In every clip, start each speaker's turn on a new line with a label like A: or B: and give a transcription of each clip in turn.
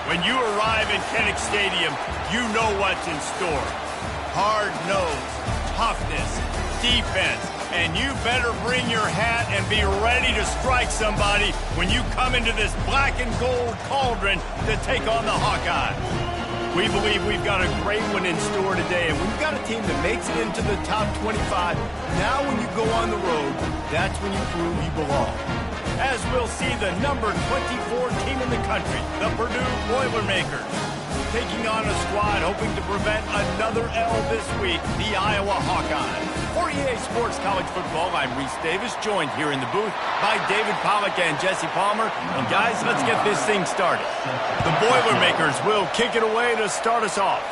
A: When you arrive in Kinnick Stadium, you know what's in store. Hard nose, toughness, defense, and you better bring your hat and be ready to strike somebody when you come into this black and gold cauldron to take on the Hawkeyes. We believe we've got a great one in store today, and when you've got a team that makes it into the top 25, now when you go on the road, that's when you prove you belong. As we'll see the number 24 team in the country, the Purdue Boilermakers, taking on a squad hoping to prevent another L this week, the Iowa Hawkeyes. For EA Sports College Football, I'm Reese Davis, joined here in the booth by David Pollack and Jesse Palmer. And guys, let's get this thing started. The Boilermakers will kick it away to start us off.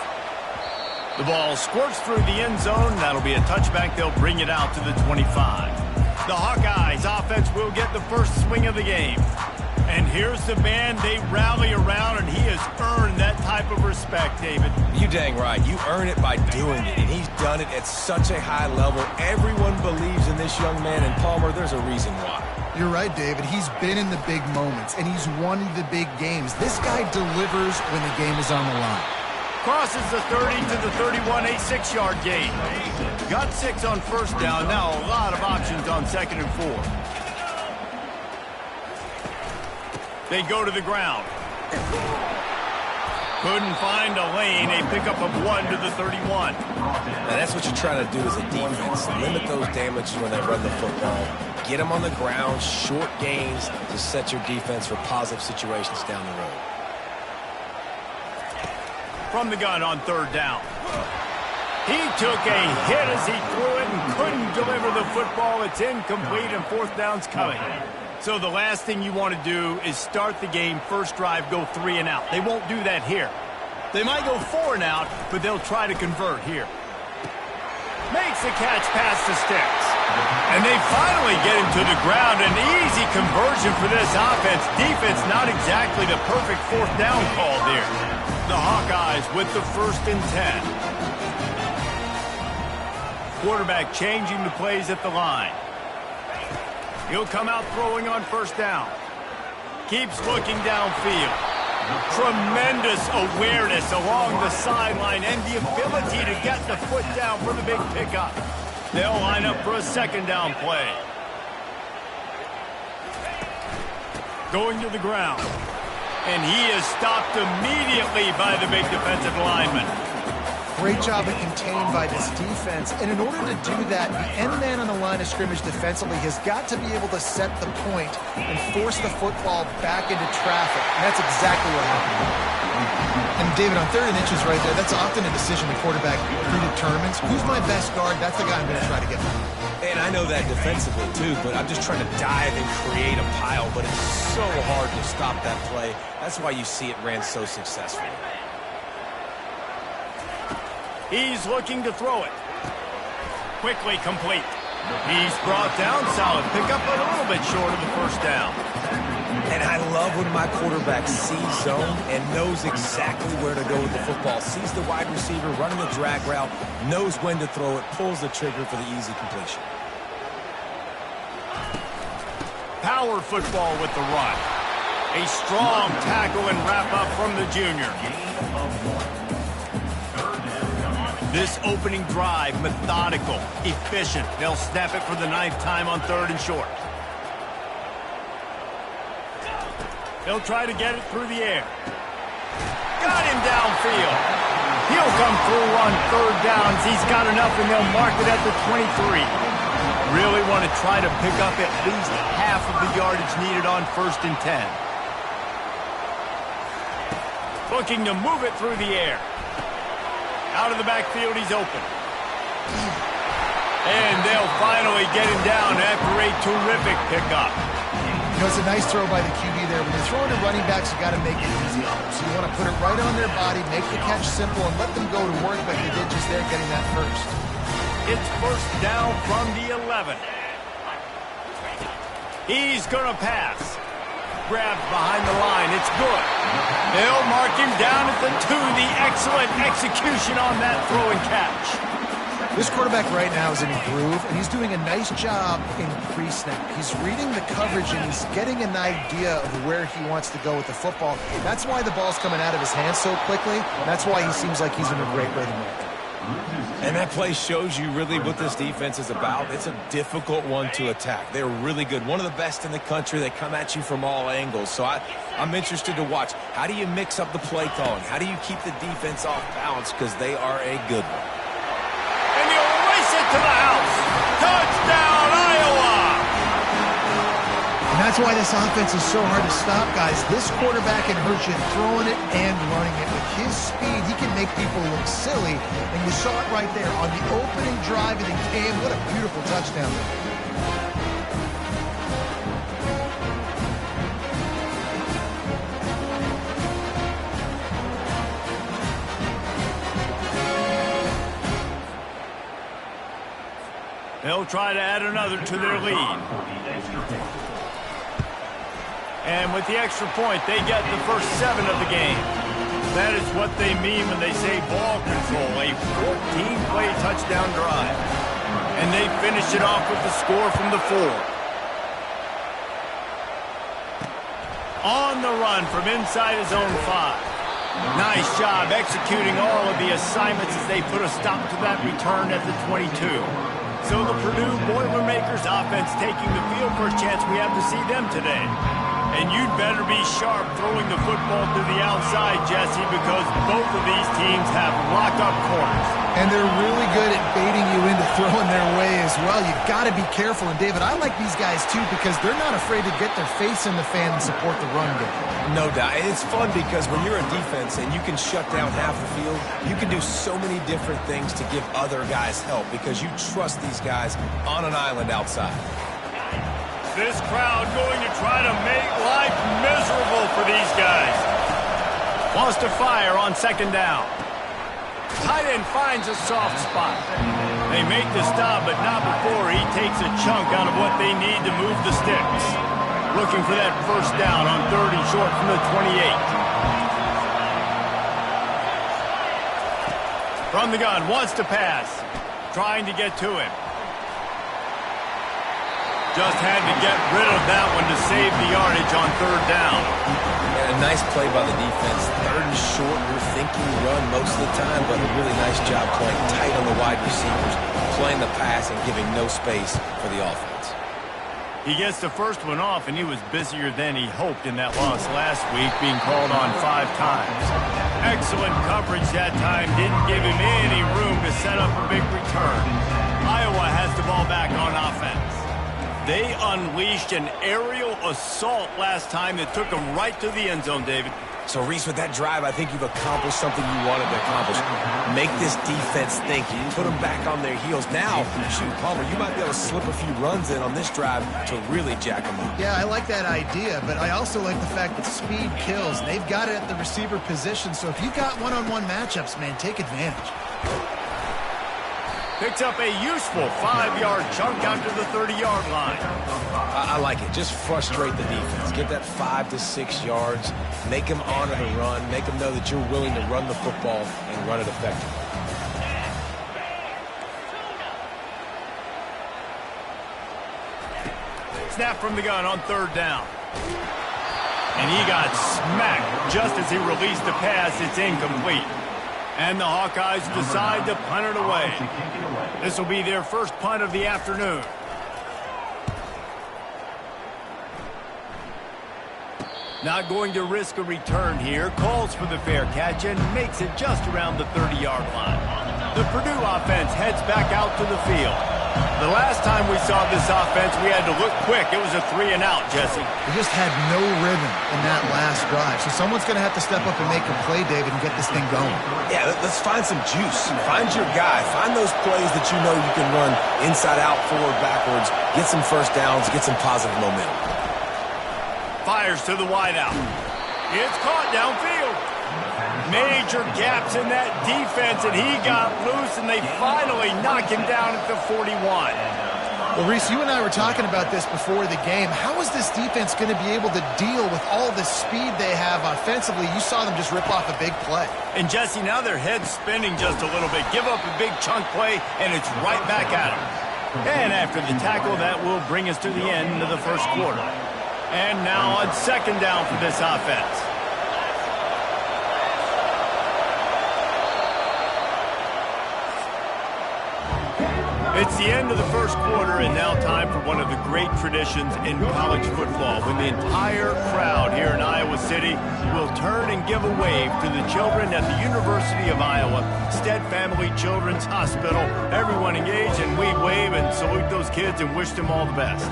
A: The ball squirts through the end zone. That'll be a touchback. They'll bring it out to the 25. The Hawkeyes offense will get the first swing of the game. And here's the man they rally around, and he has earned that type of respect, David.
B: You dang right. You earn it by doing it, and he's done it at such a high level. Everyone believes in this young man, and Palmer, there's a reason why.
C: You're right, David. He's been in the big moments, and he's won the big games. This guy delivers when the game is on the line.
A: Crosses the 30 to the 31, a 6-yard gain. Got 6 on first down. Now a lot of options on 2nd and 4. They go to the ground. Couldn't find a lane. A pickup of 1 to the 31.
B: Now that's what you're trying to do as a defense. Limit those damages when they run the football. Get them on the ground, short gains to set your defense for positive situations down the road.
A: From the gun on 3rd down. He took a hit as he threw it and couldn't deliver the football. It's incomplete and 4th down's coming. So the last thing you want to do is start the game, first drive, go 3 and out. They won't do that here. They might go 4 and out, but they'll try to convert here. Makes the catch past the sticks. And they finally get him to the ground. An easy conversion for this offense. Defense not exactly the perfect 4th down call there. The Hawkeyes with the 1st and 10. Quarterback changing the plays at the line. He'll come out throwing on 1st down. Keeps looking downfield. Tremendous awareness along the sideline and the ability to get the foot down for the big pickup. They'll line up for a 2nd down play. Going to the ground. And he is stopped immediately by the big defensive lineman.
C: Great job of contained by this defense. And in order to do that, the end man on the line of scrimmage defensively has got to be able to set the point and force the football back into traffic. And that's exactly what happened. And David, on 3rd and inches right there, that's often a decision the quarterback predetermines. Who's my best guard? That's the guy I'm going to try to get by.
B: And I know that defensively too, but I'm just trying to dive and create a pile, but it's so hard to stop that play. That's why you see it ran so successfully.
A: He's looking to throw it. Quickly complete. He's brought down, solid pickup, but a little bit short of the 1st down.
B: And I love when my quarterback sees zone and knows exactly where to go with the football. Sees the wide receiver running the drag route, knows when to throw it, pulls the trigger for the easy completion.
A: Power football with the run. A strong tackle and wrap up from the junior. This opening drive, methodical, efficient. They'll snap it for the 9th time on 3rd and short. They'll try to get it through the air. Got him downfield. He'll come through on 3rd downs. He's got enough, and they'll mark it at the 23. Really want to try to pick up at least half of the yardage needed on 1st and 10. Looking to move it through the air. Out of the backfield, he's open. And they'll finally get him down after a terrific pickup.
C: You know, it's a nice throw by the QB there. When you're throwing to running backs, you got to make it easy on them. So you want to put it right on their body, make the catch simple, and let them go to work like they did just there getting that first.
A: It's 1st down from the 11. He's going to pass. Grabbed behind the line. It's good. They'll mark him down at the 2. The excellent execution on that throw and catch.
C: This quarterback right now is in a groove, and he's doing a nice job in pre-snap. He's reading the coverage, and he's getting an idea of where he wants to go with the football. That's why the ball's coming out of his hands so quickly. That's why he seems like he's in a great rhythm right now.
B: And that play shows you really what this defense is about. It's a difficult one to attack. They're really good. One of the best in the country. They come at you from all angles. So I'm interested to watch. How do you mix up the play calling? How do you keep the defense off balance? Because they are a good one.
A: And you'll race it to the house. Touchdown, Iowa!
C: And that's why this offense is so hard to stop, guys. This quarterback can hurt you throwing it and running it. With his speed, he can make people look silly. And you saw it right there on the opening drive of the game. What a beautiful touchdown.
A: They'll try to add another to their lead. And with the extra point, they get the first 7 of the game. That is what they mean when they say ball control, a 14-play touchdown drive. And they finish it off with the score from the 4. On the run from inside his own 5. Nice job executing all of the assignments as they put a stop to that return at the 22. So the Purdue Boilermakers offense taking the field for a chance we have to see them today. And you'd better be sharp throwing the football to the outside, Jesse, because both of these teams have lock-up corners.
C: And they're really good at baiting you into throwing their way as well. You've got to be careful. And, David, I like these guys, too, because they're not afraid to get their face in the fan and support the run game.
B: No doubt. It's fun because when you're a defense and you can shut down half the field, you can do so many different things to give other guys help because you trust these guys on an island outside.
A: This crowd going to try to make life miserable for these guys. Wants to fire on second down. Tight end finds a soft spot. They make the stop, but not before he takes a chunk out of what they need to move the sticks. Looking for that first down on 3rd and short from the 28. From the gun, wants to pass. Trying to get to him. Just had to get rid of that one to save the yardage on 3rd down.
B: And a nice play by the defense. 3rd and short, you're thinking run most of the time, but a really nice job playing tight on the wide receivers, playing the pass and giving no space for the offense.
A: He gets the first one off, and he was busier than he hoped in that loss last week, being called on 5 times. Excellent coverage that time. Didn't give him any room to set up a big return. Iowa has the ball back on offense. They unleashed an aerial assault last time that took them right to the end zone, David.
B: So, Reese, with that drive, I think you've accomplished something you wanted to accomplish. Make this defense think. You put them back on their heels. Now, shoot, Palmer, you might be able to slip a few runs in on this drive to really jack them up.
C: Yeah, I like that idea, but I also like the fact that speed kills. They've got it at the receiver position, so if you've got one-on-one matchups, man, take advantage.
A: Picks up a useful 5-yard chunk out to the 30-yard line.
B: I like it. Just frustrate the defense. Get that 5 to 6 yards. Make them honor the run. Make them know that you're willing to run the football and run it effectively.
A: Snap from the gun on 3rd down. And he got smacked just as he released the pass. It's incomplete. And the Hawkeyes decide to punt it away. This will be their first punt of the afternoon. Not going to risk a return here. Calls for the fair catch and makes it just around the 30-yard line. The Purdue offense heads back out to the field. The last time we saw this offense, we had to look quick. It was a 3-and-out, Jesse.
C: We just had no rhythm in that last drive. So someone's going to have to step up and make a play, David, and get this thing going.
B: Yeah, let's find some juice. Find your guy. Find those plays that you know you can run inside out, forward, backwards. Get some first downs. Get some positive momentum.
A: Fires to the wideout. It's caught downfield. Major gaps in that defense, and he got loose, and they finally knock him down at the 41.
C: Well, Reese, you and I were talking about this before the game. How is this defense going to be able to deal with all the speed they have offensively? You saw them just rip off a big play.
A: And, Jesse, now their head's spinning just a little bit. Give up a big chunk play, and it's right back at them. And after the tackle, that will bring us to the end of the first quarter. And now on second down for this offense. It's the end of the first quarter, and now time for one of the great traditions in college football, when the entire crowd here in Iowa City will turn and give a wave to the children at the University of Iowa, Stead Family Children's Hospital. Everyone engage, and we wave and salute those kids and wish them all the best.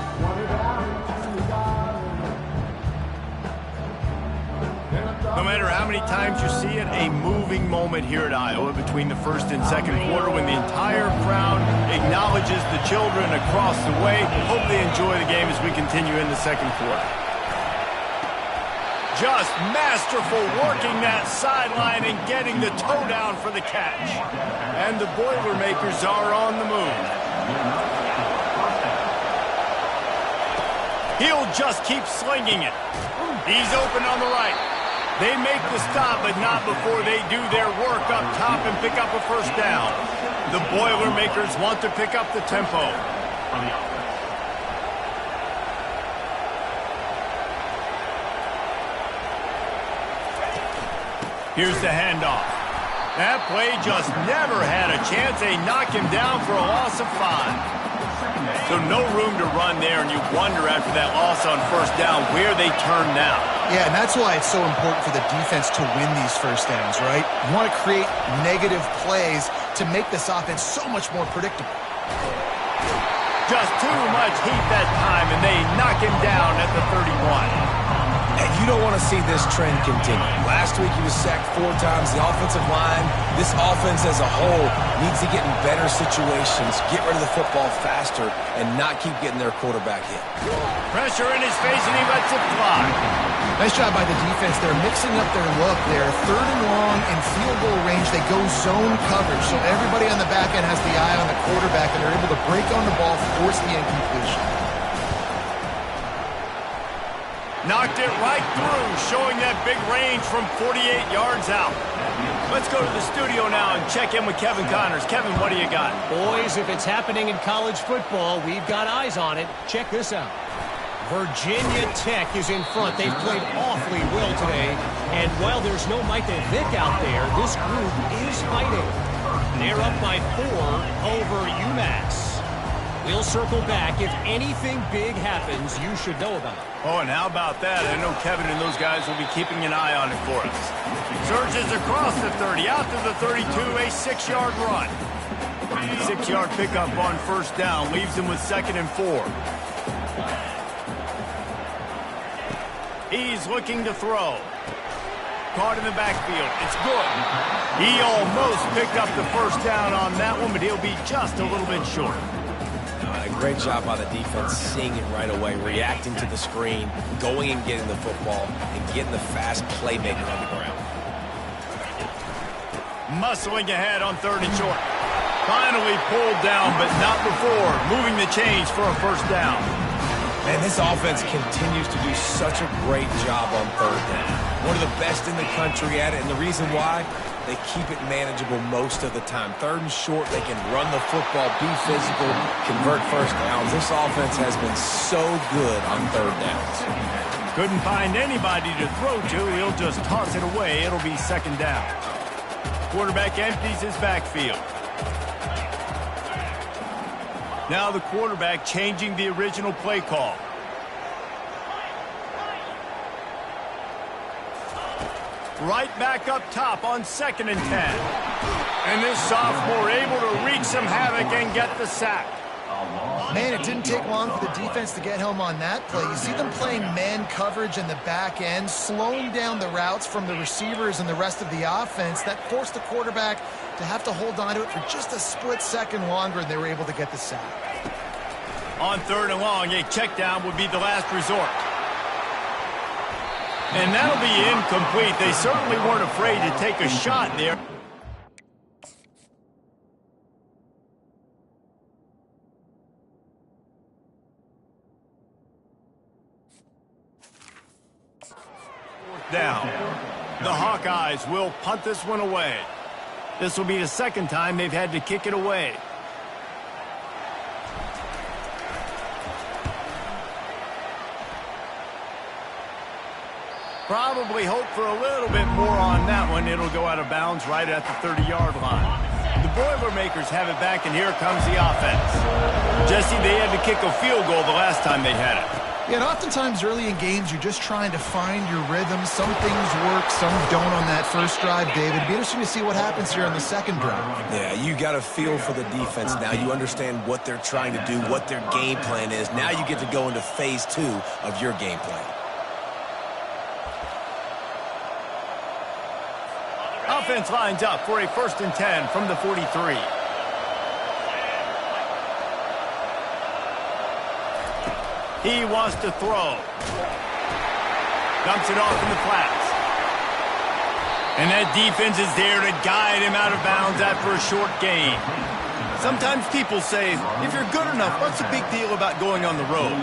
A: No matter how many times you see it, a moving moment here at Iowa between the first and second quarter when the entire crowd acknowledges the children across the way. Hope they enjoy the game as we continue in the second quarter. Just masterful working that sideline and getting the toe down for the catch. And the Boilermakers are on the move. He'll just keep slinging it. He's open on the right. They make the stop, but not before they do their work up top and pick up a first down. The Boilermakers want to pick up the tempo. Here's the handoff. That play just never had a chance. They knock him down for a loss of 5. So no room to run there, and you wonder after that loss on first down where they turn now.
C: Yeah, and that's why it's so important for the defense to win these first downs, right? You want to create negative plays to make this offense so much more predictable.
A: Just too much heat that time, and they knock him down at the 31.
B: And you don't want to see this trend continue. Last week he was sacked 4 times. The offensive line, this offense as a whole, needs to get in better situations, get rid of the football faster, and not keep getting their quarterback hit.
A: Pressure in his face, and he lets it fly.
C: Nice job by the defense. They're mixing up their look. They're third and long in field goal range. They go zone coverage, so everybody on the back end has the eye on the quarterback, and they're able to break on the ball, force the incompletion.
A: Knocked it right through, showing that big range from 48 yards out. Let's go to the studio now and check in with Kevin Connors. Kevin, what do you got?
D: Boys, if it's happening in college football, we've got eyes on it. Check this out. Virginia Tech is in front. They've played awfully well today. And while there's no Mike Vick out there, this group is fighting. They're up by 4 over UMass. We'll circle back. If anything big happens, you should know about it.
A: Oh, and how about that? I know Kevin and those guys will be keeping an eye on it for us. Surges across the 30, out to the 32, a 6-yard run. 6-yard pickup on first down, leaves him with 2nd and 4. He's looking to throw. Caught in the backfield. It's good. He almost picked up the first down on that one, but he'll be just a little bit short.
B: Great job by the defense, seeing it right away, reacting to the screen, going and getting the football, and getting the fast playmaker on the ground.
A: Muscling ahead on 3rd and short. Finally pulled down, but not before. Moving the chains for a first down.
B: Man, this offense continues to do such a great job on 3rd down. One of the best in the country at it, and the reason why? They keep it manageable most of the time. 3rd and short, they can run the football, be physical, convert first downs. This offense has been so good on 3rd downs.
A: Couldn't find anybody to throw to. He'll just toss it away. It'll be 2nd down. Quarterback empties his backfield. Now the quarterback changing the original play call. Right back up top on 2nd and 10. And this sophomore able to wreak some havoc and get the sack.
C: Man, it didn't take long for the defense to get home on that play. You see them playing man coverage in the back end, slowing down the routes from the receivers and the rest of the offense. That forced the quarterback to have to hold on to it for just a split second longer, and they were able to get the sack.
A: On 3rd and long, a check down would be the last resort. And that'll be incomplete. They certainly weren't afraid to take a shot there. down. The Hawkeyes will punt this one away. This will be the second time they've had to kick it away. Probably hope for a little bit more on that one. It'll go out of bounds right at the 30-yard line. The Boilermakers have it back, and here comes the offense. Jesse, they had to kick a field goal the last time they had it.
C: Yeah, and oftentimes early in games, you're just trying to find your rhythm. Some things work, some don't on that first drive, David. It'd be interesting to see what happens here on the second drive.
B: Yeah, you got a feel for the defense now. You understand what they're trying to do, what their game plan is. Now you get to go into phase 2 of your game plan.
A: Offense lines up for a 1st and 10 from the 43. He wants to throw. Dumps it off in the flats. And that defense is there to guide him out of bounds after a short gain. Sometimes people say, if you're good enough, what's the big deal about going on the road?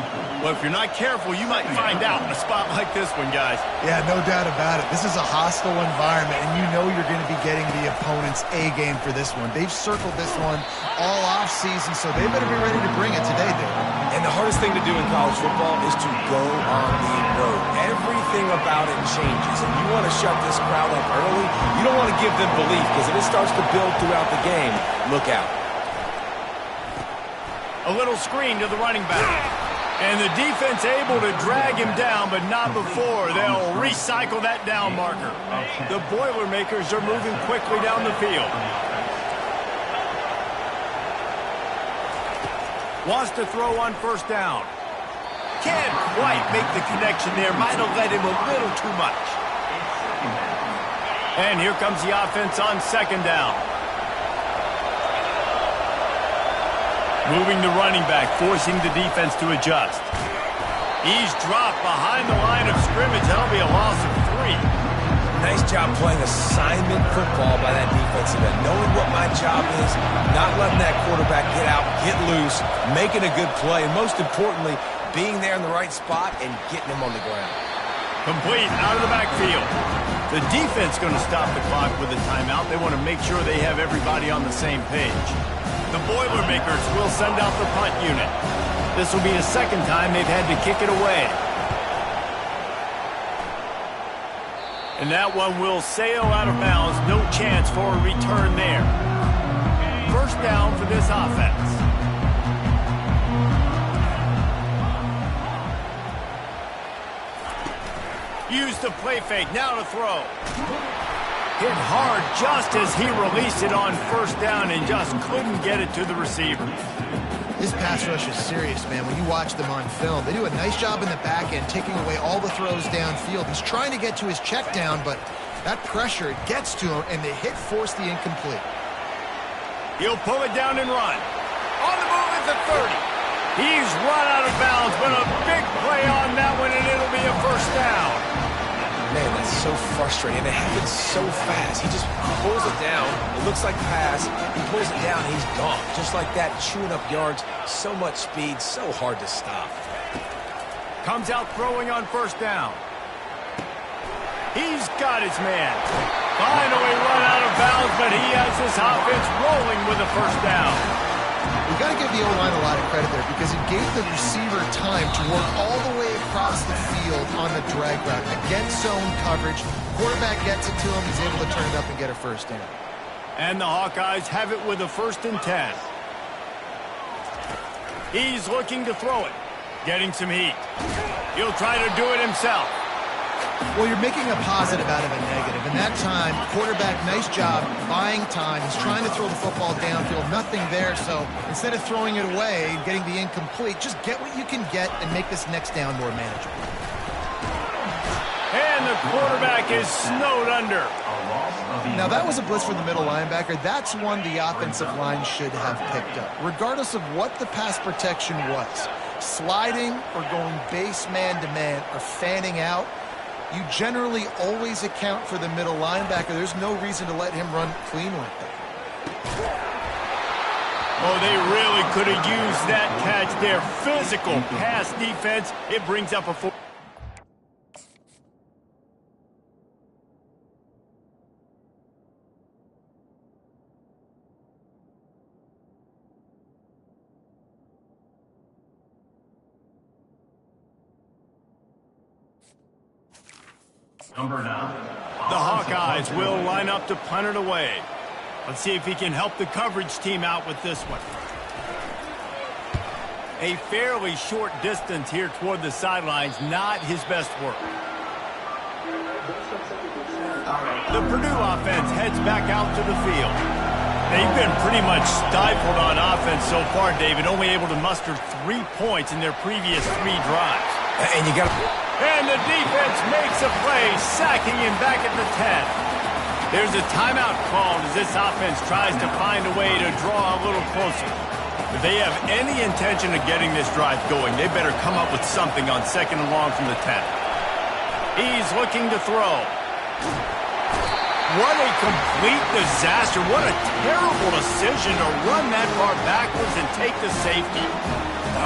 A: Well, if you're not careful, you might find out in a spot like this one, guys.
C: Yeah, no doubt about it. This is a hostile environment, and you know you're going to be getting the opponent's A-game for this one. They've circled this one all off-season, so they better be ready to bring it today, David.
B: And the hardest thing to do in college football is to go on the road. Everything about it changes, and you want to shut this crowd up early. You don't want to give them belief, because if it starts to build throughout the game, look out.
A: A little screen to the running back. And the defense able to drag him down, but not before. They'll recycle that down marker. The Boilermakers are moving quickly down the field. Wants to throw on 1st down. Can't quite make the connection there. Might have led him a little too much. And here comes the offense on 2nd down. Moving the running back, forcing the defense to adjust. He's dropped behind the line of scrimmage. That'll be a loss of 3.
B: Nice job playing assignment football by that defensive end. Knowing what my job is, not letting that quarterback get out, get loose, making a good play, and most importantly, being there in the right spot and getting him on the ground.
A: Complete out of the backfield. The defense going to stop the clock with a timeout. They want to make sure they have everybody on the same page. The Boilermakers will send out the punt unit. This will be the second time they've had to kick it away. And that one will sail out of bounds. No chance for a return there. 1st down for this offense. Use the play fake. Now to throw. Hit hard just as he released it on 1st down and just couldn't get it to the receiver.
C: This pass rush is serious, man. When you watch them on film, they do a nice job in the back end, taking away all the throws downfield. He's trying to get to his check down, but that pressure gets to him, and the hit forced the incomplete.
A: He'll pull it down and run. On the move at the 30. He's run out of bounds, but a big play on that one, and it'll be a 1st down.
B: Man, that's so frustrating. It happens so fast. He just pulls it down. It looks like pass. He pulls it down, he's gone. Just like that, chewing up yards. So much speed, so hard to stop.
A: Comes out throwing on 1st down. He's got his man. Finally run out of bounds, but he has this offense rolling with a 1st down.
C: We've got to give the O-line a lot of credit there because it gave the receiver time to work all the way across the field on the drag route. Against zone coverage, quarterback gets it to him, he's able to turn it up and get a 1st down.
A: And the Hawkeyes have it with a 1st and 10. He's looking to throw it. Getting some heat. He'll try to do it himself.
C: Well, you're making a positive out of a negative. And that time, quarterback, nice job, buying time. He's trying to throw the football downfield. Nothing there, so instead of throwing it away and getting the incomplete, just get what you can get and make this next down more manageable.
A: And the quarterback is snowed under.
C: Now, that was a blitz for the middle linebacker. That's one the offensive line should have picked up, regardless of what the pass protection was. Sliding or going base man-to-man or fanning out, you generally always account for the middle linebacker. There's no reason to let him run clean like that.
A: Oh, they really could have used that catch there. Physical pass defense. It brings up a 4. Number 9. The Hawkeyes will line up to punt it away. Let's see if he can help the coverage team out with this one. A fairly short distance here toward the sidelines, not his best work. The Purdue offense heads back out to the field. They've been pretty much stifled on offense so far, David, only able to muster 3 points in their previous 3 drives.
B: And you got to...
A: And the defense makes a play, sacking him back at the 10. There's a timeout called as this offense tries to find a way to draw a little closer. If they have any intention of getting this drive going, they better come up with something on 2nd and long from the 10. He's looking to throw. What a complete disaster. What a terrible decision to run that far backwards and take the safety.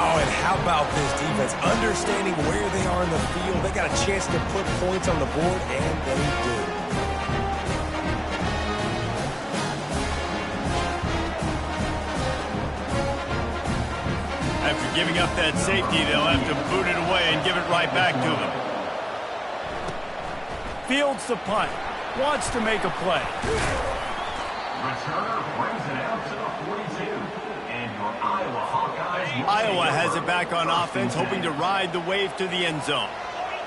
B: Oh, and how about this defense? Understanding where they are in the field. They got a chance to put points on the board, and they do.
A: After giving up that safety, they'll have to boot it away and give it right back to them. Fields the punt. Wants to make a play.
E: Returner brings it out to the 42. And your Iowa Hawkeyes...
A: Iowa has it back on offense, hoping to ride the wave to the end zone.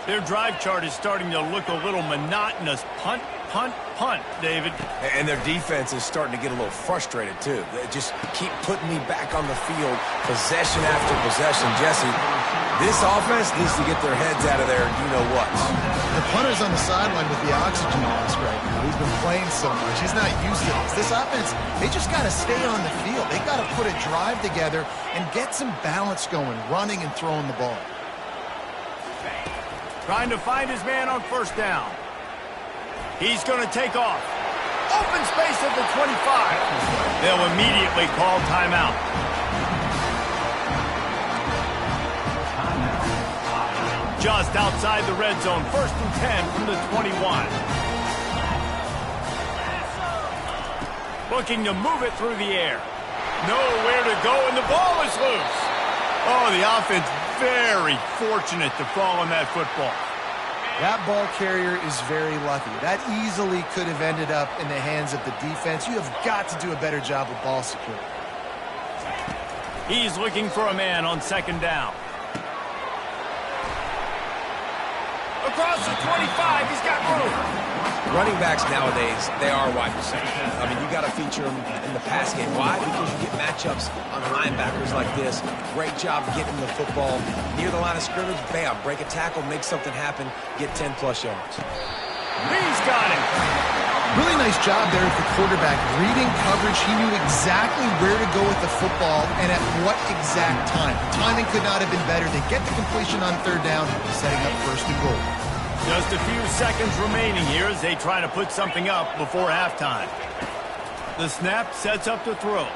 A: Their drive chart is starting to look a little monotonous. Punt, punt, punt, David.
B: And their defense is starting to get a little frustrated, too. They just keep putting me back on the field, possession after possession. Jesse, this offense needs to get their heads out of there, you know what.
C: The punter's on the sideline with the oxygen mask right now. He's been playing so much. He's not used to this. This offense, they just got to stay on the field. They got to put a drive together and get some balance going, running and throwing the ball.
A: Trying to find his man on 1st down. He's going to take off. Open space at the 25. They'll immediately call timeout. Just outside the red zone, 1st and 10 from the 21. Looking to move it through the air. Nowhere to go, and the ball is loose. Oh, the offense very fortunate to fall on that football.
C: That ball carrier is very lucky. That easily could have ended up in the hands of the defense. You have got to do a better job with ball security.
A: He's looking for a man on 2nd down. Across the 25, he's got room.
B: Running backs nowadays, they are wide receivers. I mean, you got to feature them in the pass game. Why? Because you get matchups on linebackers like this. Great job getting the football near the line of scrimmage. Bam, break a tackle, make something happen, get 10-plus yards.
A: He's got it.
C: Really nice job there with the quarterback. Reading coverage, he knew exactly where to go with the football and at what exact time. Timing could not have been better. They get the completion on 3rd down, setting up 1st and goal.
A: Just a few seconds remaining here as they try to put something up before halftime. The snap sets up to throw.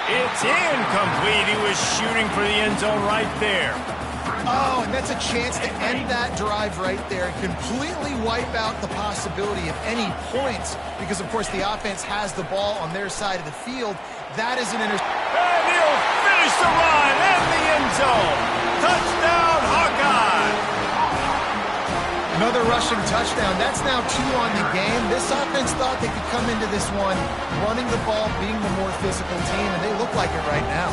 A: It's incomplete. He was shooting for the end zone right there.
C: Oh, and that's a chance to end that drive right there and completely wipe out the possibility of any points because, of course, the offense has the ball on their side of the field. That is an interception.
A: And he'll finish the run in the end zone. Touchdown, Hawkeye!
C: Another rushing touchdown. That's now 2 on the game. This offense thought they could come into this one running the ball, being the more physical team, and they look like it right now.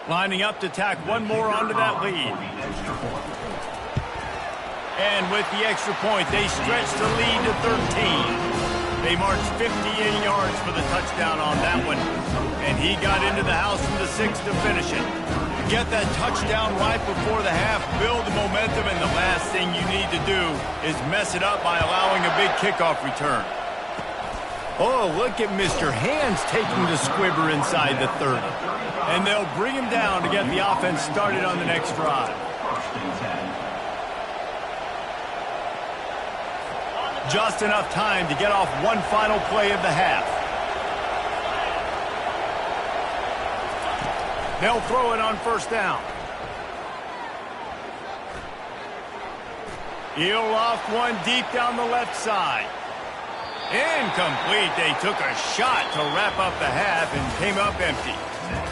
A: Lining up to tack one more onto that lead. And with the extra point, they stretch the lead to 13. They marched 58 yards for the touchdown on that one. And he got into the house from the 6 to finish it. Get that touchdown right before the half, build the momentum, and the last thing you need to do is mess it up by allowing a big kickoff return. Oh, look at Mr. Hands taking the squibber inside the 30. And they'll bring him down to get the offense started on the next drive. Just enough time to get off one final play of the half. They'll throw it on first down. He'll loft one deep down the left side. Incomplete. They took a shot to wrap up the half and came up empty.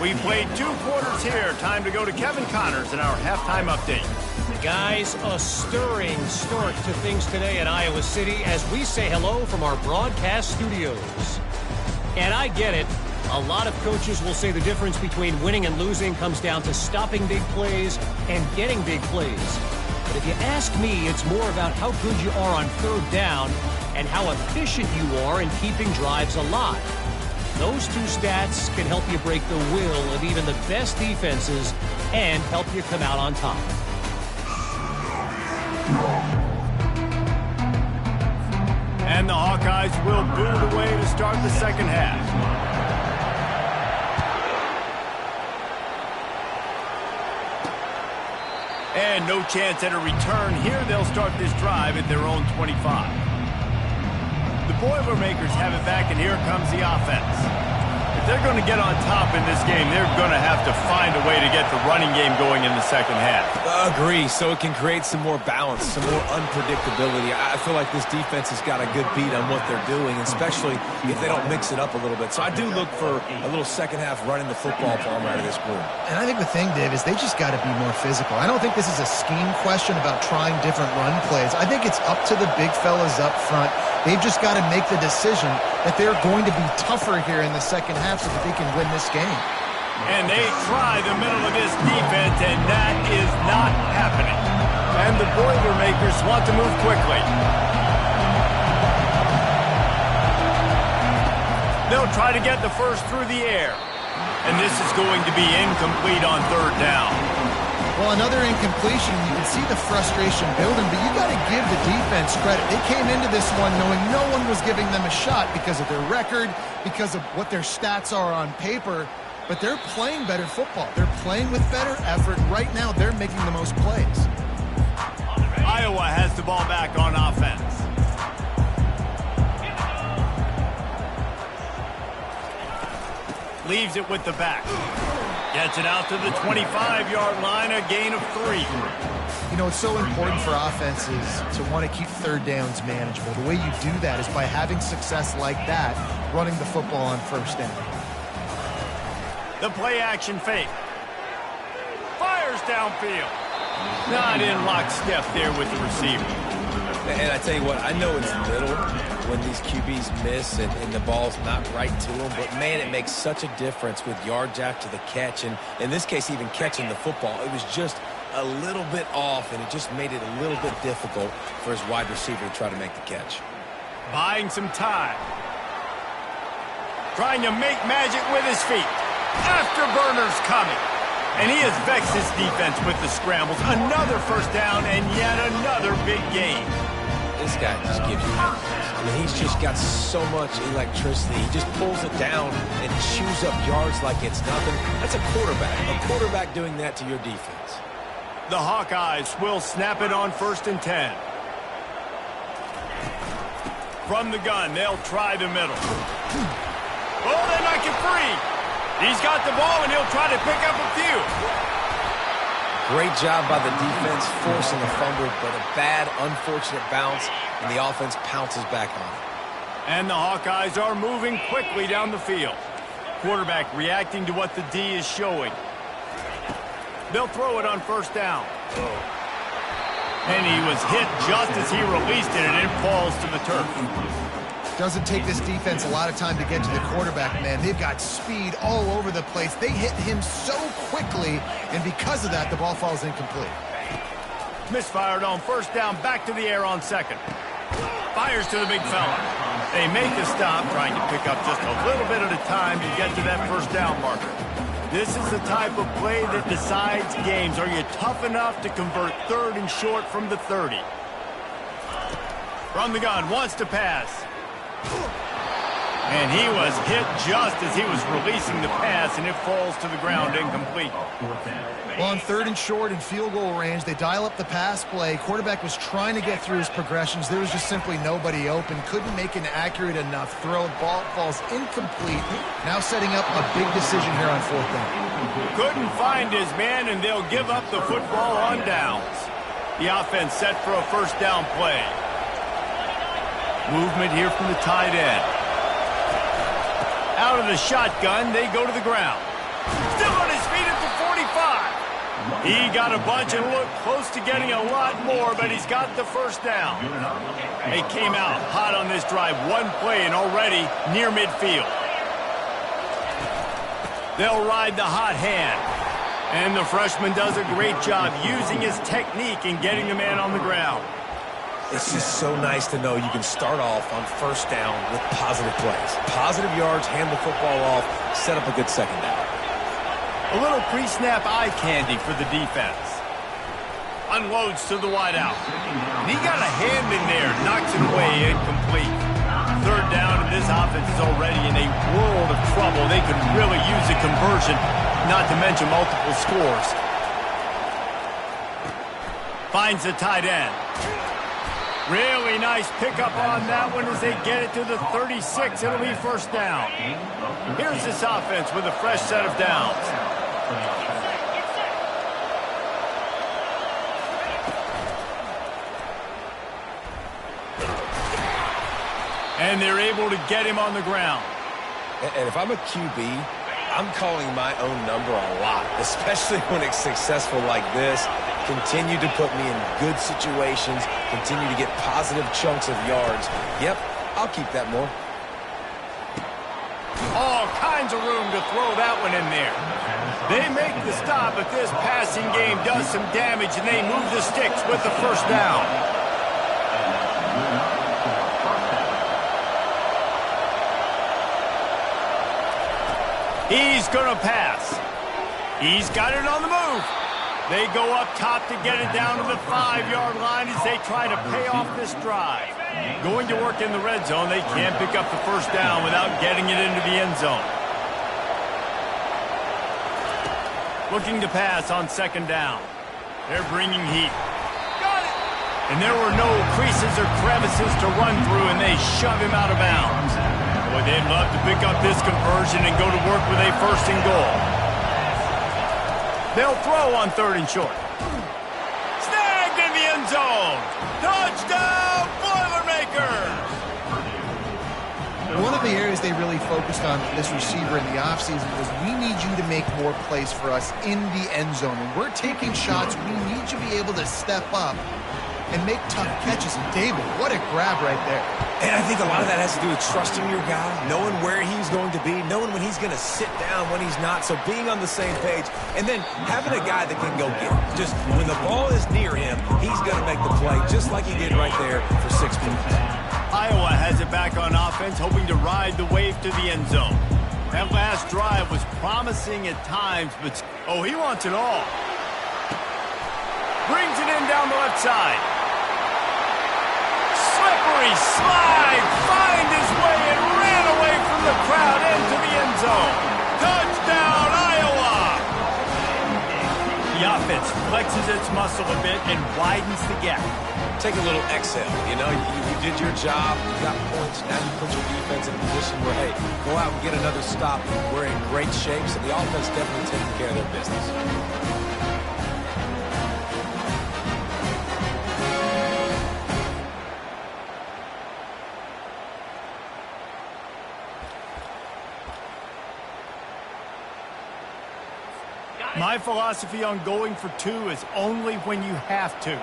A: We played 2 quarters here. Time to go to Kevin Connors in our halftime update.
D: Guys, a stirring start to things today at Iowa City as we say hello from our broadcast studios. And I get it. A lot of coaches will say the difference between winning and losing comes down to stopping big plays and getting big plays. But if you ask me, it's more about how good you are on third down and how efficient you are in keeping drives alive. Those 2 stats can help you break the will of even the best defenses and help you come out on top.
A: And the Hawkeyes will boot it away to start the second half. And no chance at a return here. They'll start this drive at their own 25. The Boilermakers have it back, and here comes the offense. If they're going to get on top in this game, they're going to have to find a way to get the running game going in the second half.
B: Agree, so it can create some more balance, some more unpredictability. I feel like this defense has got a good beat on what they're doing, especially if they don't mix it up a little bit. So I do look for a little second half running the football palm out of this group.
C: And I think the thing, Dave, is they just got to be more physical. I don't think this is a scheme question about trying different run plays. I think it's up to the big fellas up front. They've just got to make the decision that they're going to be tougher here in the second half so that they can win this game.
A: And they try the middle of this defense, and that is not happening. And the Boilermakers want to move quickly. They'll try to get the first through the air. And this is going to be incomplete on third down.
C: Well, another incompletion. You can see the frustration building, but you got to give the defense credit. They came into this one knowing no one was giving them a shot because of their record, because of what their stats are on paper, but they're playing better football. They're playing with better effort. Right now, they're making the most plays.
A: Iowa has the ball back on offense. Leaves it with the back. Gets it out to the 25-yard line, a gain of 3.
C: You know, it's so important for offenses to want to keep third downs manageable. The way you do that is by having success like that, running the football on first down.
A: The play-action fake. Fires downfield. Not in lockstep there with the receiver.
B: And I tell you what, I know it's little when these QBs miss and the ball's not right to them, but man, it makes such a difference with yards after the catch, and in this case, even catching the football. It was just a little bit off, and it just made it a little bit difficult for his wide receiver to try to make the catch.
A: Buying some time. Trying to make magic with his feet. Afterburners coming. And he has vexed his defense with the scrambles. Another first down and yet another big gain.
B: This guy just gives you I mean, he's just got so much electricity. He just pulls it down and chews up yards like it's nothing. That's a quarterback. A quarterback doing that to your defense.
A: The Hawkeyes will snap it on 1st and 10. From the gun, they'll try the middle. Oh, they knock it free. He's got the ball, and he'll try to pick up a few.
B: Great job by the defense forcing a fumble, but a bad, unfortunate bounce, and the offense pounces back on it.
A: And the Hawkeyes are moving quickly down the field. Quarterback reacting to what the D is showing. They'll throw it on first down. And he was hit just as he released it, and it falls to the turf.
C: Doesn't take this defense a lot of time to get to the quarterback, man. They've got speed all over the place. They hit him so quickly, and because of that, the ball falls incomplete.
A: Misfired on first down, back to the air on second. Fires to the big fella. They make the stop, trying to pick up just a little bit at a time to get to that first down marker. This is the type of play that decides games. Are you tough enough to convert third and short from the 30? From the gun, wants to pass. And he was hit just as he was releasing the pass, and it falls to the ground incomplete.
C: Well, on 3rd and short in field goal range, they dial up the pass play. Quarterback was trying to get through his progressions. There was just simply nobody open. Couldn't make an accurate enough throw. Ball falls incomplete. Now setting up a big decision here on 4th down.
A: Couldn't find his man, and they'll give up the football on downs. The offense set for a 1st down play. Movement here from the tight end. Out of the shotgun, they go to the ground. Still on his feet at the 45. He got a bunch and looked close to getting a lot more, but he's got the 1st down. They came out hot on this drive. One play and already near midfield. They'll ride the hot hand. And the freshman does a great job using his technique and getting the man on the ground.
B: It's just so nice to know you can start off on 1st down with positive plays. Positive yards, hand the football off, set up a good 2nd down.
A: A little pre-snap eye candy for the defense. Unloads to the wideout. And he got a hand in there, knocks it away, incomplete. 3rd down, and this offense is already in a world of trouble. They could really use a conversion, not to mention multiple scores. Finds the tight end. Really nice pickup on that one as they get it to the 36. It'll be 1st down. Here's this offense with a fresh set of downs. And they're able to get him on the ground.
B: And if I'm a QB, I'm calling my own number a lot, especially when it's successful like this. Continue to put me in good situations, continue to get positive chunks of yards. Yep, I'll keep that more.
A: All kinds of room to throw that one in there. They make the stop, but this passing game does some damage, and they move the sticks with the 1st down. He's going to pass. He's got it on the move. They go up top to get it down to the 5-yard line as they try to pay off this drive. Going to work in the red zone. They can't pick up the 1st down without getting it into the end zone. Looking to pass on 2nd down. They're bringing heat. Got it! And there were no creases or crevices to run through, and they shove him out of bounds. Boy, they'd love to pick up this conversion and go to work with a 1st and goal. They'll throw on 3rd and short. Snagged in the end zone. Touchdown, Boilermakers!
C: One of the areas they really focused on this receiver in the offseason was we need you to make more plays for us in the end zone. When we're taking shots, we need you to be able to step up and make tough catches. And David, what a grab right there.
B: And I think a lot of that has to do with trusting your guy, knowing where he's going to be, knowing when he's going to sit down, when he's not, so being on the same page, and then having a guy that can go get it. Just when the ball is near him, he's going to make the play, just like he did right there for 6 points.
A: Iowa has it back on offense, hoping to ride the wave to the end zone. That last drive was promising at times, but oh, he wants it all. Brings it in down the left side. Slippery slide, find his way and ran away from the crowd into the end zone. Touchdown, Iowa! The offense flexes its muscle a bit and widens the gap.
B: Take a little exhale. You know, you did your job, you got points, now you put your defense in a position where, hey, go out and get another stop. We're in great shape, so the offense definitely taking care of their business.
A: My philosophy on going for 2 is only when you have to.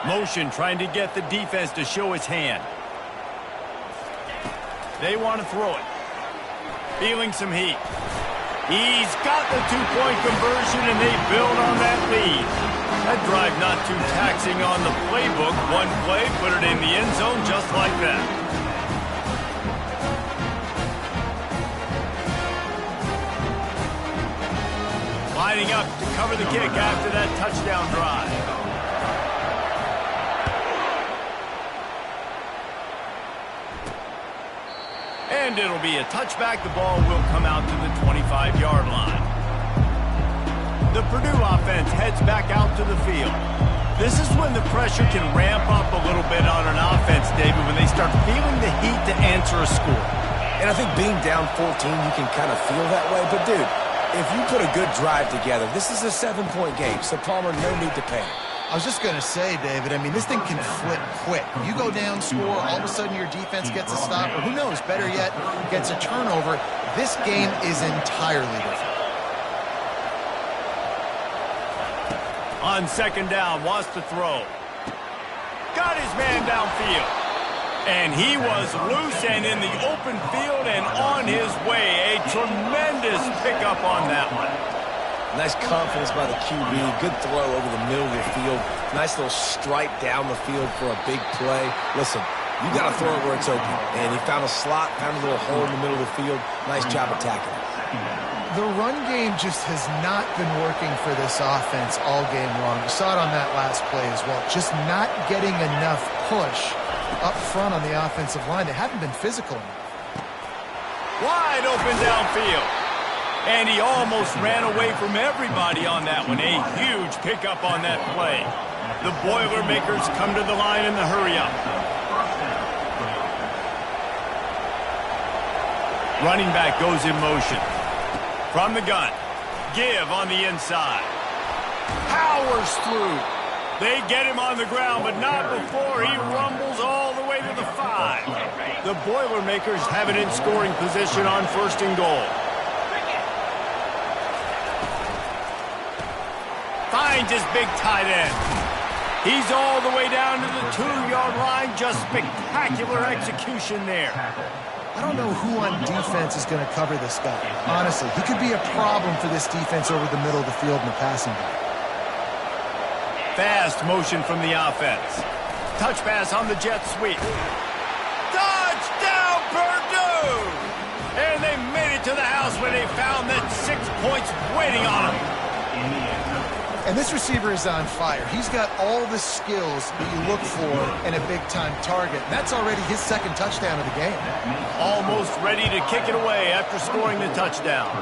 A: Motion trying to get the defense to show its hand. They want to throw it. Feeling some heat. He's got the 2-point conversion, and they build on that lead. That drive not too taxing on the playbook. One play, put it in the end zone just like that. Lining up to cover the kick after that touchdown drive. And it'll be a touchback. The ball will come out to the 25-yard line. The Purdue offense heads back out to the field. This is when the pressure can ramp up a little bit on an offense, David, when they start feeling the heat to answer a score.
B: And I think being down 14, you can kind of feel that way. But, dude, if you put a good drive together, this is a 7-point game. So, Palmer, no need to panic.
C: I was just going to say, David, I mean, this thing can flip quick. You go down, score, all of a sudden your defense gets a stop, or who knows, better yet, gets a turnover. This game is entirely different.
A: On second down, wants to throw. Got his man downfield. And he was loose and in the open field and on his way. A tremendous pickup on that one.
B: Nice confidence by the QB. Good throw over the middle of the field. Nice little stripe down the field for a big play. Listen, you got to throw it where it's open. And he found a slot, found a little hole in the middle of the field. Nice job attacking it.
C: The run game just has not been working for this offense all game long. You saw it on that last play as well. Just not getting enough push up front on the offensive line. They haven't been physical enough.
A: Wide open downfield. And he almost ran away from everybody on that one. A huge pickup on that play. The Boilermakers come to the line in the hurry-up. Running back goes in motion. From the gun. Give on the inside. Powers through. They get him on the ground, but not before he rumbles all the way to the 5. The Boilermakers have it in scoring position on 1st and goal. Finds his big tight end. He's all the way down to the 2-yard line. Just spectacular execution there.
C: I don't know who on defense is going to cover this guy. Honestly, he could be a problem for this defense over the middle of the field in the passing game.
A: Fast motion from the offense. Touch pass on the jet sweep. Touchdown, Purdue! And they made it to the house when they found that 6 points waiting on them.
C: And this receiver is on fire. He's got all the skills that you look for in a big-time target. And that's already his 2nd touchdown of the game.
A: Almost ready to kick it away after scoring the touchdown.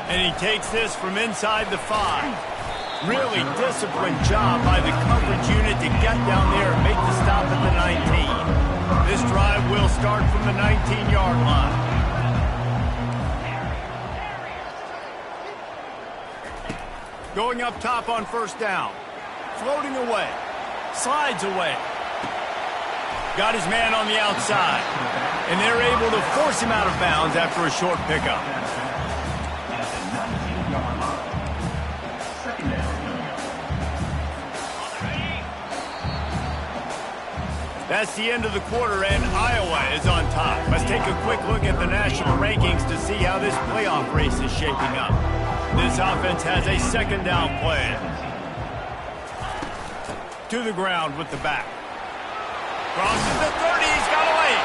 A: And he takes this from inside the 5. Really disciplined job by the coverage unit to get down there and make the stop at the 19. This drive will start from the 19-yard line. Going up top on 1st down. Floating away. Slides away. Got his man on the outside. And they're able to force him out of bounds after a short pickup. That's the end of the quarter, and Iowa is on top. Let's take a quick look at the national rankings to see how this playoff race is shaping up. This offense has a 2nd down play. To the ground with the back. Crosses the 30, he's got away.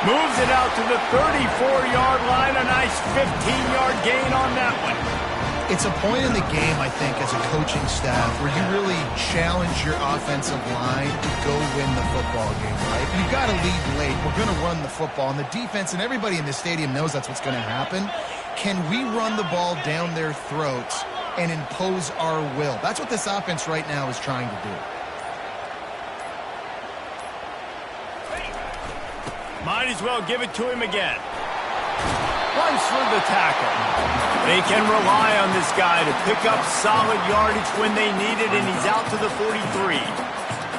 A: Moves it out to the 34-yard line. A nice 15-yard gain on that one.
C: It's a point in the game, I think, as a coaching staff, where you really challenge your offensive line to go win the football game, right? You've got to lead late. We're going to run the football. And the defense and everybody in the stadium knows that's what's going to happen. Can we run the ball down their throats and impose our will? That's what this offense right now is trying to do.
A: Might as well give it to him again. Runs through the tackle. They can rely on this guy to pick up solid yardage when they need it, and he's out to the 43.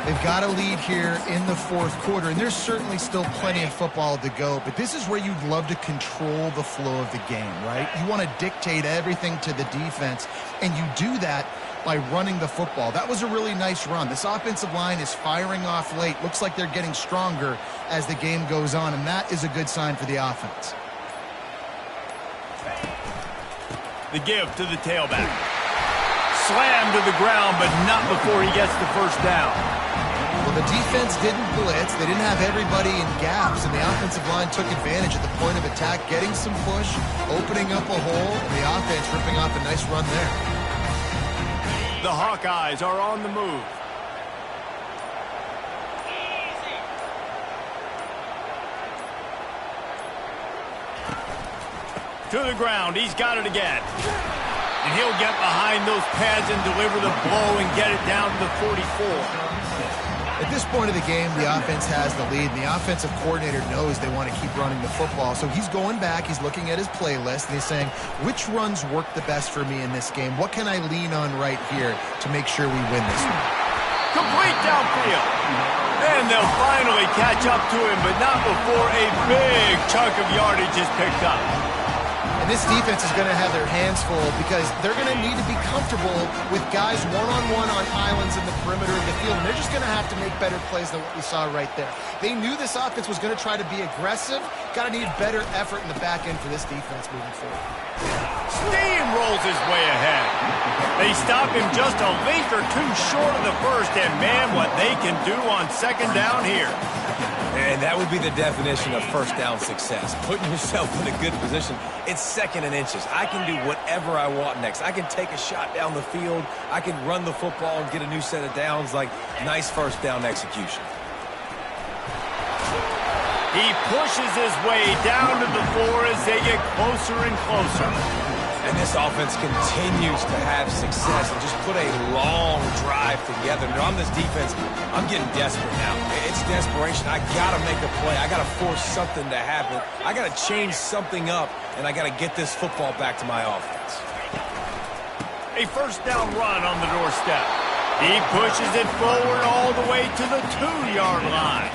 C: They've got a lead here in the 4th quarter, and there's certainly still plenty of football to go, but this is where you'd love to control the flow of the game, right? You want to dictate everything to the defense, and you do that by running the football. That was a really nice run. This offensive line is firing off late. Looks like they're getting stronger as the game goes on, and that is a good sign for the offense.
A: The give to the tailback. Slammed to the ground, but not before he gets the 1st down.
C: Well, the defense didn't blitz. They didn't have everybody in gaps, and the offensive line took advantage at the point of attack, getting some push, opening up a hole, and the offense ripping off a nice run there.
A: The Hawkeyes are on the move. To the ground. He's got it again. And he'll get behind those pads and deliver the blow and get it down to the 44.
C: At this point of the game, the offense has the lead, and the offensive coordinator knows they want to keep running the football. So he's going back, he's looking at his playlist, and he's saying, which runs work the best for me in this game? What can I lean on right here to make sure we win this one?
A: Complete downfield. And they'll finally catch up to him, but not before a big chunk of yardage is picked up.
C: And this defense is going to have their hands full because they're going to need to be comfortable with guys one-on-one on islands in the perimeter of the field. And they're just going to have to make better plays than what we saw right there. They knew this offense was going to try to be aggressive. Got to need better effort in the back end for this defense moving forward.
A: Steamrolls his way ahead. They stop him just a length or two short of the first. And, man, what they can do on second down here.
B: And that would be the definition of first down success. Putting yourself in a good position. It's second and inches. I can do whatever I want next. I can take a shot down the field. I can run the football and get a new set of downs. Like, nice first down execution.
A: He pushes his way down to the floor as they get closer and closer.
B: And this offense continues to have success and just put a long drive together. Now, on this defense, I'm getting desperate now. It's desperation. I got to make a play. I got to force something to happen. I got to change something up, and I got to get this football back to my offense.
A: A first down run on the doorstep. He pushes it forward all the way to the 2-yard line.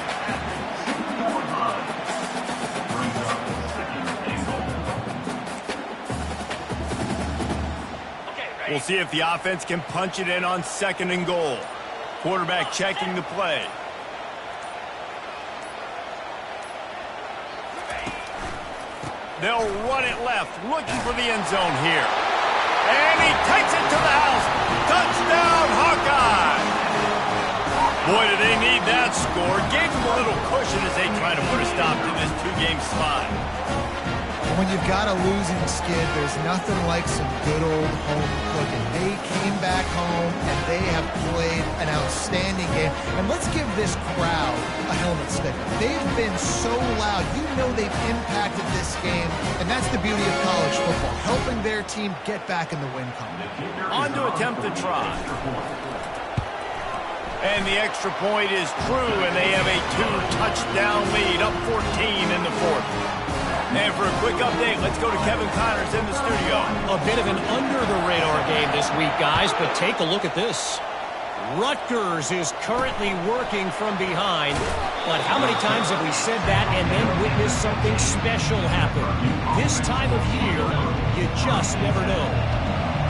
A: We'll see if the offense can punch it in on second and goal. Quarterback checking the play. They'll run it left, looking for the end zone here. And he takes it to the house. Touchdown, Hawkeye! Boy, do they need that score. Gave them a little cushion as they try to put a stop to this two-game slide.
C: When you've got a losing skid, there's nothing like some good old home cooking. They came back home, and they have played an outstanding game. And let's give this crowd a helmet sticker. They've been so loud. You know they've impacted this game, and that's the beauty of college football, helping their team get back in the win column.
A: On to attempt the try. And the extra point is true, and they have a 2-touchdown lead, up 14 in the fourth. And for a quick update, let's go to Kevin Connors in the studio.
D: A bit of an under-the-radar game this week, guys, but take a look at this. Rutgers is currently working from behind, but how many times have we said that and then witnessed something special happen? This time of year, you just never know.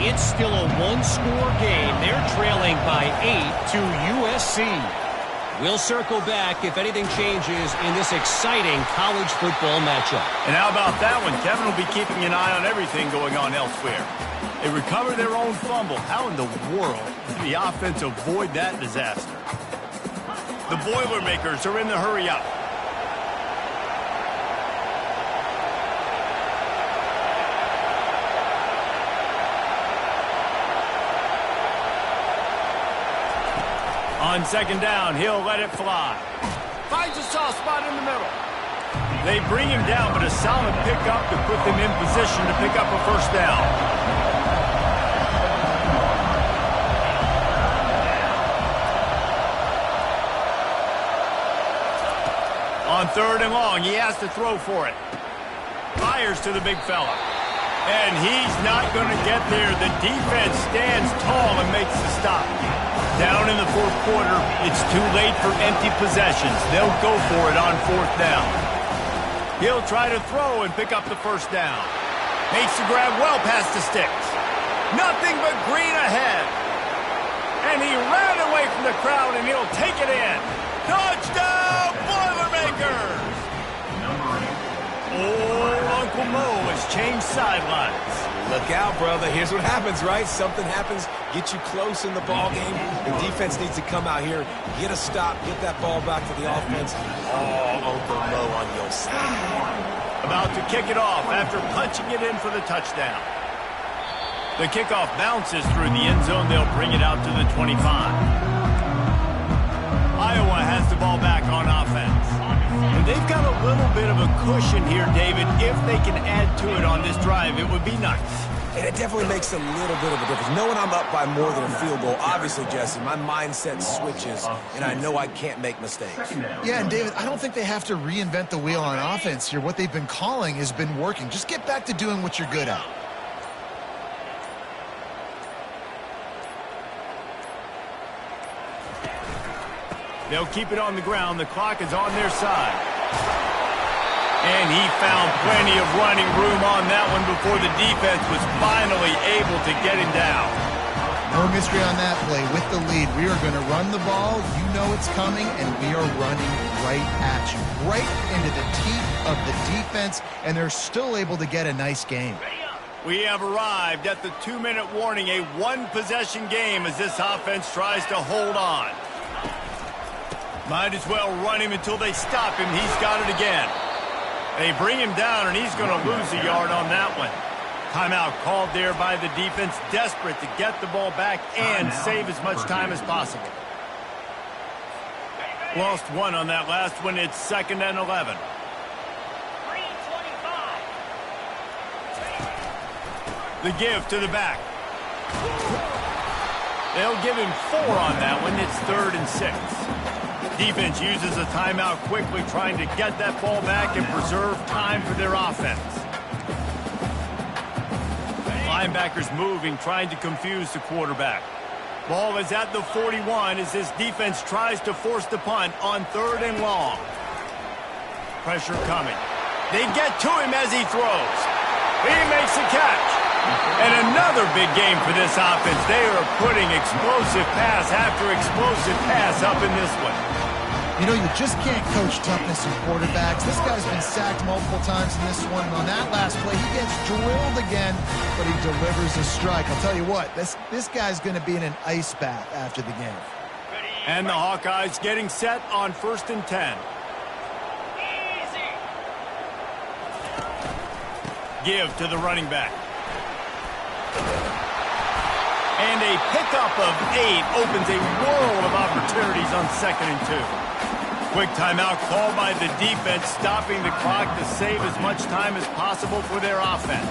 D: It's still a one-score game. They're trailing by 8 to USC. We'll circle back if anything changes in this exciting college football matchup.
A: And how about that one? Kevin will be keeping an eye on everything going on elsewhere. They recover their own fumble. How in the world did the offense avoid that disaster? The Boilermakers are in the hurry-up. On second down, he'll let it fly. Finds a soft spot in the middle. They bring him down, but a solid pickup to put them in position to pick up a first down. On third and long, he has to throw for it. Fires to the big fella. And he's not going to get there. The defense stands tall and makes the stop. Down in the fourth quarter, it's too late for empty possessions. They'll go for it on fourth down. He'll try to throw and pick up the first down. Makes the grab well past the sticks. Nothing but green ahead. And he ran away from the crowd, and he'll take it in. Touchdown, Boilermakers! Oh, Uncle Mo has changed sidelines.
B: Look out, brother. Here's what happens, right? Something happens, get you close in the ball game. The defense needs to come out here, get a stop, get that ball back to the offense. Oh, Uncle Mo on your side.
A: About to kick it off after punching it in for the touchdown. The kickoff bounces through the end zone. They'll bring it out to the 25. Iowa has the ball back on offense. And they've got a little bit of a cushion here, David. If they can add to it on this drive, it would be nice.
B: And it definitely makes a little bit of a difference. Knowing I'm up by more than a field goal, obviously, Jesse, my mindset switches, and I know I can't make mistakes.
C: Yeah, and David, I don't think they have to reinvent the wheel on offense here. What they've been calling has been working. Just get back to doing what you're good at.
A: They'll keep it on the ground. The clock is on their side. And he found plenty of running room on that one before the defense was finally able to get him down.
C: No mystery on that play. With the lead, we are going to run the ball. You know it's coming, and we are running right at you, right into the teeth of the defense, and they're still able to get a nice game.
A: We have arrived at the 2-minute warning, a one-possession game as this offense tries to hold on. Might as well run him until they stop him. He's got it again. They bring him down, and he's going to lose a yard on that one. Timeout called there by the defense, desperate to get the ball back and save as much time as possible. Lost one on that last one. It's 2nd and 11. The give to the back. They'll give him 4 on that one. It's 3rd and 6. Defense uses a timeout quickly, trying to get that ball back and preserve time for their offense. Linebackers moving, trying to confuse the quarterback. Ball is at the 41 as this defense tries to force the punt on 3rd and long. Pressure coming. They get to him as he throws. He makes a catch. And another big game for this offense. They are putting explosive pass after explosive pass up in this one.
C: You know, you just can't coach toughness in quarterbacks. This guy's been sacked multiple times in this one. And on that last play, he gets drilled again, but he delivers a strike. I'll tell you what, this guy's going to be in an ice bath after the game.
A: And the Hawkeyes getting set on 1st and 10. Give to the running back. And a pickup of 8 opens a world of opportunities on 2nd and 2. Quick timeout called by the defense, stopping the clock to save as much time as possible for their offense.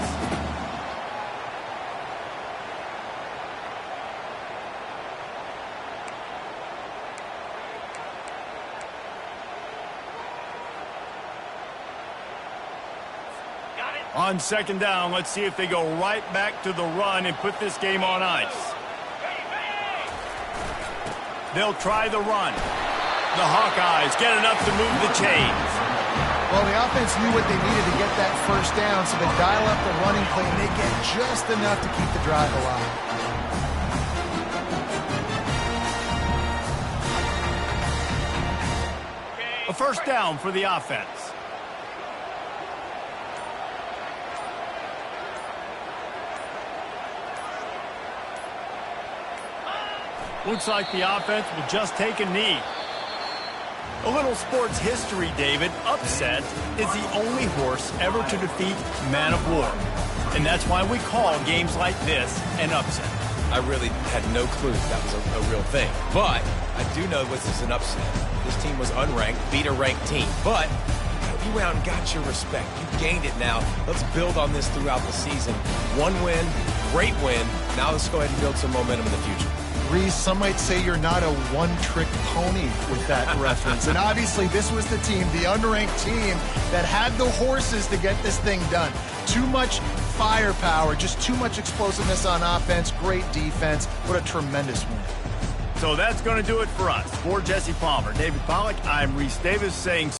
A: On 2nd down, let's see if they go right back to the run and put this game on ice. They'll try the run. The Hawkeyes get enough to move the chains.
C: Well, the offense knew what they needed to get that 1st down, so they dial up the running play, and they get just enough to keep the drive alive.
A: A 1st down for the offense. Looks like the offense will just take a knee. A little sports history, David. Upset is the only horse ever to defeat Man of War. And that's why we call games like this an upset.
B: I really had no clue that was a real thing. But I do know this is an upset. This team was unranked, beat a ranked team. But you went out and got your respect. You gained it now. Let's build on this throughout the season. One win, great win. Now let's go ahead and build some momentum in the future.
C: Reese, some might say you're not a one-trick pony with that reference. And obviously, this was the team, the unranked team, that had the horses to get this thing done. Too much firepower, just too much explosiveness on offense, great defense. What a tremendous win.
A: So that's going to do it for us. For Jesse Palmer, David Pollack, I'm Reese Davis saying